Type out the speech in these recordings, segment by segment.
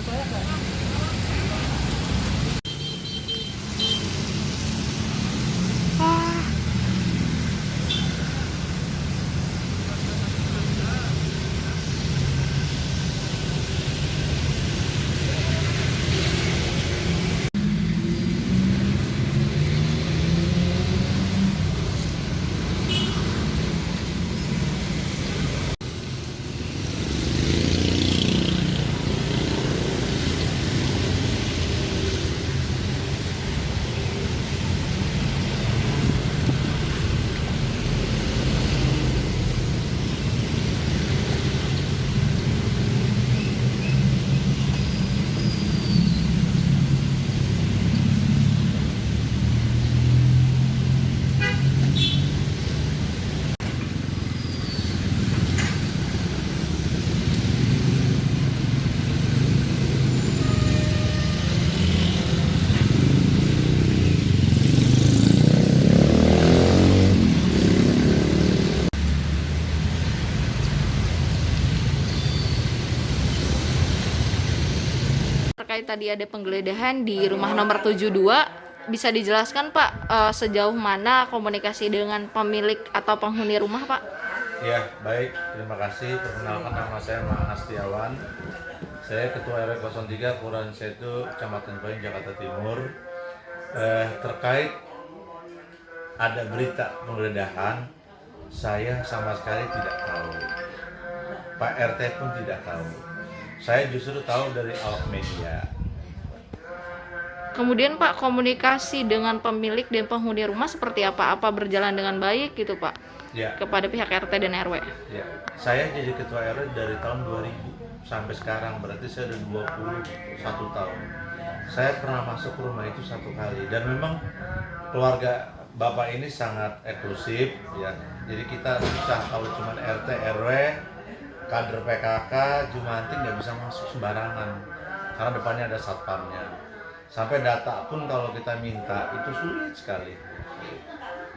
Ah, terkait tadi ada penggeledahan di rumah nomor 72, bisa dijelaskan Pak sejauh mana komunikasi dengan pemilik atau penghuni rumah Pak? Ya, baik. Terima kasih. Perkenalkan, nama saya Mak Astiawan. Saya Ketua RW 03 Kelurahan Setu, Kecamatan Payung, Jakarta Timur. Terkait ada berita penggeledahan, saya sama sekali tidak tahu. Pak RT pun tidak tahu. Saya justru tahu dari awak media. Kemudian Pak, komunikasi dengan pemilik dan penghuni rumah seperti apa? Apa berjalan dengan baik gitu Pak? Ya, Kepada pihak RT dan RW. ya. Saya jadi Ketua RW dari tahun 2000 sampai sekarang, berarti saya udah 21 tahun. Saya pernah masuk ke rumah itu satu kali, dan memang keluarga Bapak ini sangat eksklusif ya. Jadi kita susah kalau cuma RT, RW, kader PKK, Jumantik nggak bisa masuk sembarangan karena depannya ada satpamnya. Sampai data pun kalau kita minta itu sulit sekali.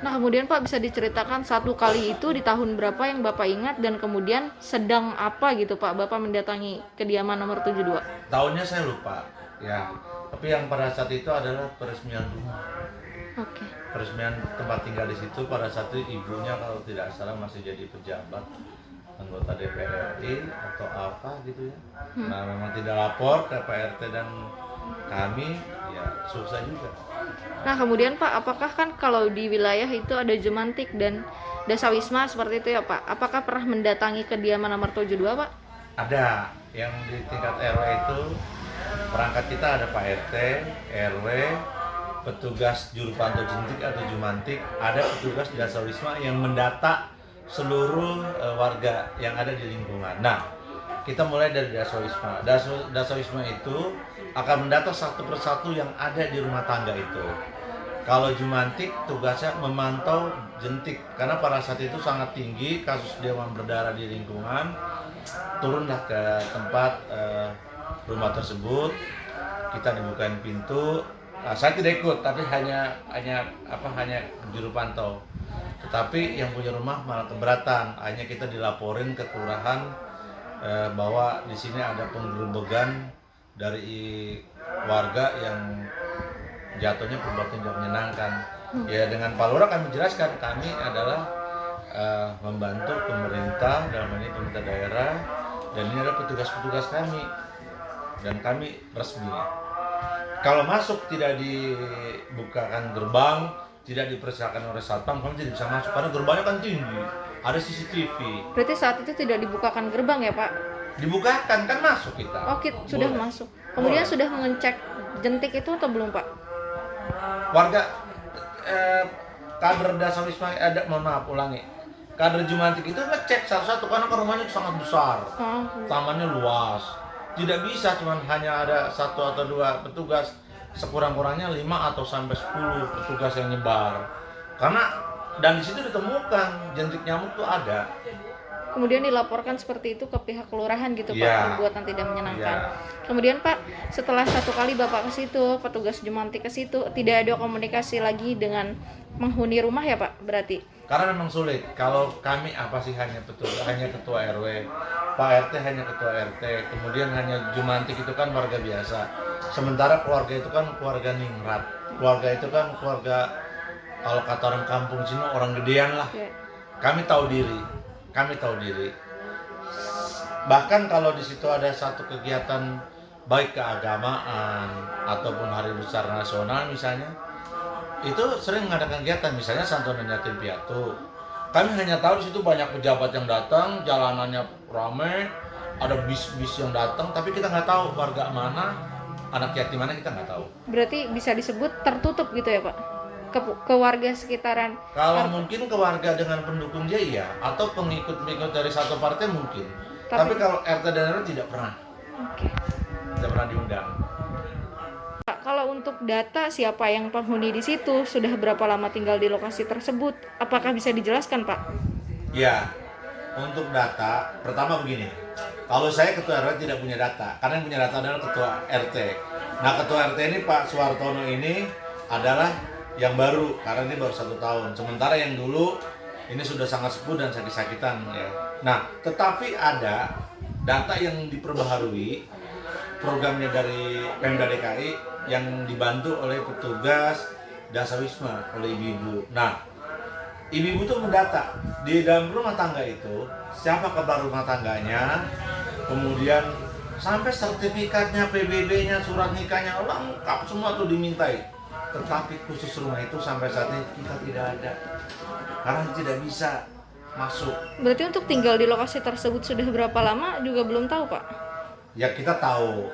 Nah kemudian Pak, bisa diceritakan satu kali itu di tahun berapa yang Bapak ingat, dan kemudian sedang apa gitu Pak Bapak mendatangi kediaman nomor 72? Tahunnya saya lupa ya. Tapi yang pada saat itu adalah peresmian rumah. Oke. Peresmian tempat tinggal di situ. Pada saat itu ibunya kalau tidak salah masih jadi pejabat, anggota DPR RI atau apa gitu ya. Nah, memang tidak lapor ke Pak RT dan kami, ya susah juga. Nah kemudian Pak, apakah kan kalau di wilayah itu ada Jumantik dan Dasawisma seperti itu ya Pak? Apakah pernah mendatangi kediaman nomor 72 Pak? Ada yang di tingkat RW itu, perangkat kita ada Pak RT, RW, petugas juru pantau jentik atau Jumantik, ada petugas Dasawisma yang mendata seluruh warga yang ada di lingkungan. Nah, kita mulai dari Dasawisma. Dasawisma itu akan mendata satu persatu yang ada di rumah tangga itu. Kalau Jumantik tugasnya memantau jentik, karena pada saat itu sangat tinggi kasus demam berdarah di lingkungan. Turunlah ke tempat rumah tersebut, kita dibukain pintu. Saya tidak ikut, tapi hanya juru pantau. Tetapi yang punya rumah malah keberatan, akhirnya kita dilaporin ke kelurahan bahwa di sini ada penggerebegan dari warga yang jatuhnya perbuatan tidak menyenangkan. Ya, dengan Pak Lurah kami jelaskan, kami adalah membantu pemerintah, dalam ini pemerintah daerah, dan ini adalah petugas-petugas kami, dan kami resmi. Kalau masuk tidak dibukakan gerbang, tidak dipersilakan oleh satpam, kami tidak bisa masuk karena gerbangnya kan tinggi, ada CCTV. Berarti saat itu tidak dibukakan gerbang ya Pak? Dibukakan kan masuk kita. Oke, sudah Boleh. masuk. Kemudian Boleh. sudah mengecek jentik itu atau belum Pak? Warga kader Dasawisma kader Jumantik itu ngecek satu-satu karena rumahnya sangat besar, tamannya luas, tidak bisa cuma hanya ada satu atau dua petugas, sekurang-kurangnya 5 atau sampai 10 petugas yang nyebar, karena dan di situ ditemukan jentik nyamuk tuh ada. kemudian dilaporkan seperti itu ke pihak kelurahan gitu Pak, Iya. perbuatan tidak menyenangkan. Iya. Kemudian Pak, setelah 1 kali Bapak ke situ, petugas Jumantik ke situ, tidak ada komunikasi lagi dengan penghuni rumah ya Pak, berarti? Karena memang sulit. Kalau kami apa sih hanya petugas, hanya ketua RW, Pak RT hanya ketua RT, kemudian hanya Jumantik itu kan warga biasa. Sementara keluarga itu kan keluarga ningrat. Keluarga itu kan keluarga, kalau kata orang kampung sini orang gedean lah. Ya. Kami tahu diri. Kami tahu diri. Bahkan kalau di situ ada satu kegiatan baik keagamaan ataupun hari besar nasional misalnya, itu sering mengadakan kegiatan, misalnya santunan yatim piatu. Kami hanya tahu di situ banyak pejabat yang datang, jalanannya ramai, ada bis-bis yang datang, tapi kita nggak tahu warga mana, anak yatim mana, kita nggak tahu. Berarti bisa disebut tertutup gitu ya Pak? Ke warga sekitaran. Kalau mungkin ke warga dengan pendukung dia iya, atau pengikut-pengikut dari satu partai mungkin. Tapi kalau RT dan RW tidak pernah. Oke. Tidak pernah diundang. Pak, kalau untuk data siapa yang penghuni di situ, sudah berapa lama tinggal di lokasi tersebut, apakah bisa dijelaskan Pak? Ya, untuk data, pertama begini. Kalau saya ketua RW tidak punya data, karena yang punya data adalah ketua RT. Nah, ketua RT ini Pak Suwartono ini adalah yang baru, karena ini baru 1 tahun. Sementara yang dulu ini sudah sangat sepuh dan sakit-sakitan ya. Nah, tetapi ada data yang diperbaharui, programnya dari Pemda DKI yang dibantu oleh petugas Dasawisma, oleh ibu-ibu. Nah, ibu-ibu tuh mendata di dalam rumah tangga itu siapa kepala rumah tangganya, kemudian sampai sertifikatnya, PBB-nya, surat nikahnya lengkap semua tuh dimintai. Tetapi khusus rumah itu sampai saat ini kita tidak ada, karena tidak bisa masuk. Berarti untuk tinggal di lokasi tersebut sudah berapa lama juga belum tahu Pak? Ya kita tahu,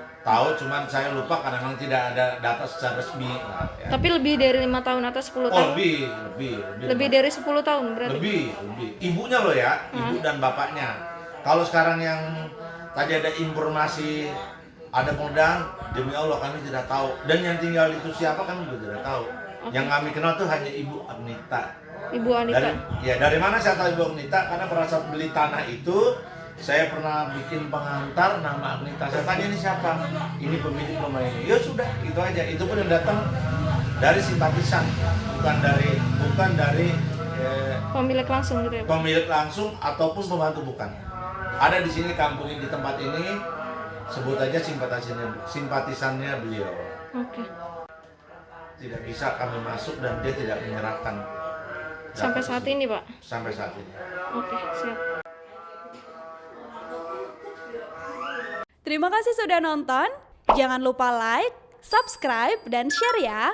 cuman saya lupa karena memang tidak ada data secara resmi. Nah, ya. Tapi lebih dari 5 tahun atau 10 tahun? Lebih Dari 10 tahun berarti? Lebih. Ibunya loh ya, ibu dan bapaknya. Kalau sekarang yang tadi ada informasi ada pengundangan, demi Allah kami tidak tahu. Dan yang tinggal itu siapa kami juga tidak tahu. Yang kami kenal tuh hanya Ibu Agnita. Ibu Anita. Dari mana saya tahu Ibu Agnita? Karena pada saat beli tanah itu saya pernah bikin pengantar nama Agnita. Saya tanya ini siapa? Ini pemilik rumah ini. Ya sudah, itu aja. Itu pun yang datang dari simpatisan, bukan dari Pemilik langsung gitu ya Pak? pemilik langsung ataupun pembantu, bukan. Ada di sini kampung ini, di tempat ini, sebut aja simpatisannya beliau. Oke. Tidak bisa kami masuk dan dia tidak menyerahkan. Sampai saat ini Pak? Sampai saat ini. Oke, siap. Terima kasih sudah nonton. Jangan lupa like, subscribe, dan share ya.